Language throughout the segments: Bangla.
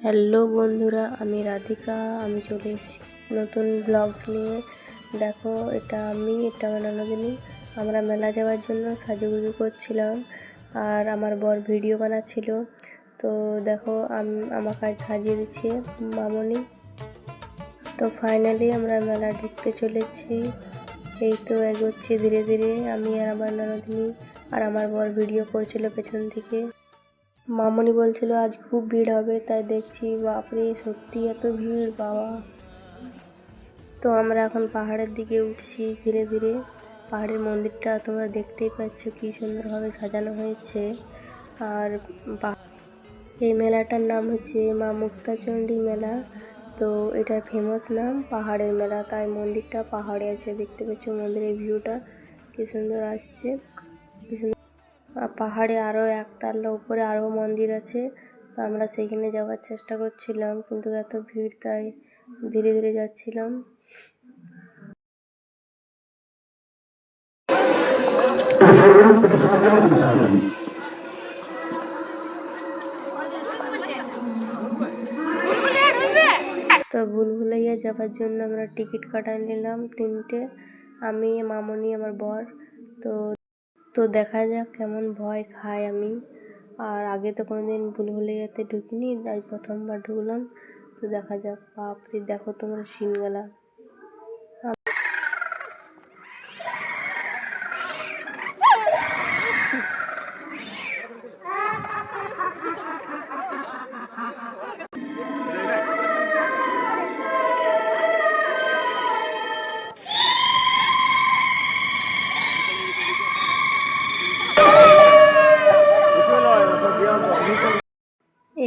হ্যালো বন্ধুরা, আমি রাধিকা। আমি চলে এসেছি নতুন ব্লগস নিয়ে। দেখো, এটা আমার ননদিনী। আমরা মেলা যাওয়ার জন্য সাজুগুজু করছিলাম, আর আমার বর ভিডিও বানাচ্ছিল। তো দেখো, আমাকে সাজিয়ে দিচ্ছে মামনি। তো ফাইনালি আমরা মেলা ঢুকতে চলেছি। এই তো এগোচ্ছি ধীরে ধীরে, আমি আর আমার ননদিনী। আর আমার বর ভিডিও করছিল পেছন থেকে। মামনি বলছিল আজ খুব ভিড় হবে, তাই দেখছি বাপরে সত্যি এত ভিড় বাবা। তো আমরা এখন পাহাড়ের দিকে উঠছি ধীরে ধীরে। পাহাড়ের মন্দিরটা তোমরা দেখতেই পাচ্ছ কি সুন্দরভাবে সাজানো হয়েছে। আর এই মেলাটার নাম হচ্ছে মা মুক্তাচণ্ডী মেলা। তো এটার ফেমাস নাম পাহাড়ের মেলা, তাই মন্দিরটা পাহাড়ে আছে। দেখতে পাচ্ছ মন্দিরের ভিউটা কি সুন্দর আসছে। পাহাড়ে আরও একতলা উপরে আরও মন্দির আছে। তো আমরা সেইখানে যাওয়ার চেষ্টা করছিলাম, কিন্তু এত ভিড়, তাই ধীরে ধীরে যাচ্ছিলাম। তো ভুলভুলাইয়া যাওয়ার জন্য আমরা টিকিট কাটাই নিলাম 3টে, আমি, মামনি, আমার বর। তো তো দেখা যাক কেমন ভয় খাই আমি। আর আগে তো কোনোদিন ভুলভুলাইয়াতে ঢুকিনি, তাই প্রথমবার ঢুকলাম। তো দেখা যাক। বাপরে দেখো তোমরা সিনগুলা।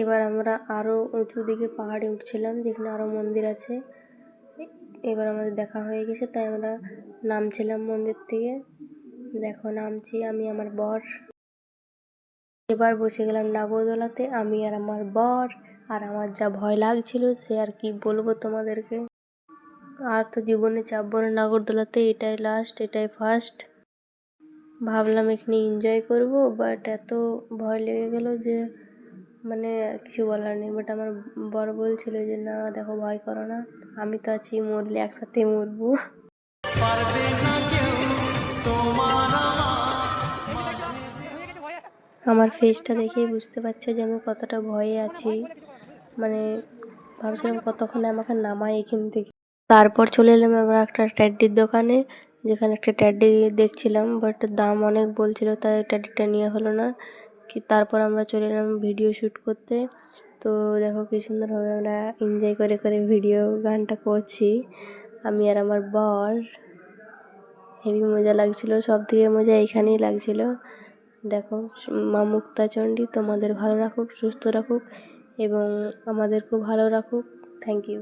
এবার আমরা আরও উঁচু দিকে পাহাড়ে উঠছিলাম, যেখানে আরও মন্দির আছে। এবার আমাদের দেখা হয়ে গেছে, তাই আমরা নামছিলাম মন্দির থেকে। দেখো নামছি আমি, আমার বর। এবার বসে গেলাম নাগরদোলাতে, আমি আর আমার বর। আর আমার যা ভয় লাগছিল সে আর কি বলবো তোমাদেরকে। আর তো জীবনে চাপবো না নাগরদোলাতে, এটাই লাস্ট, এটাই ফার্স্ট। ভাবলাম এখানে এনজয় করব, বাট এত ভয় লেগে গেল যে মানে কিছু বলার নেই। বাট আমার বর বলছিল যে না দেখো, ভয় করো না, আমি তো আছি, মরলে একসাথে মরবো। আমার ফেসটা দেখেই বুঝতে পারছো যে আমি কতটা ভয়ে আছি। মানে ভাবছিলাম কতক্ষণে আমাকে নামায় এখান থেকে। তারপর চলে এলাম আমরা একটা ট্যাডির দোকানে, যেখানে একটা ট্যাডি দেখছিলাম, বাট দাম অনেক বলছিল, তাই ট্যাডিটা নেওয়া হলো না। তারপর আমরা চলে এলাম ভিডিও শ্যুট করতে। তো দেখো কি সুন্দরভাবে আমরা এনজয় করে করে ভিডিও গানটা করছি, আমি আর আমার বর। হেভি মজা লাগছিল, সব থেকে মজা এইখানেই লাগছিল। দেখো, মা মুক্তাচণ্ডী তোমাদের ভালো রাখুক, সুস্থ রাখুক এবং আমাদেরকেও ভালো রাখুক। Thank you.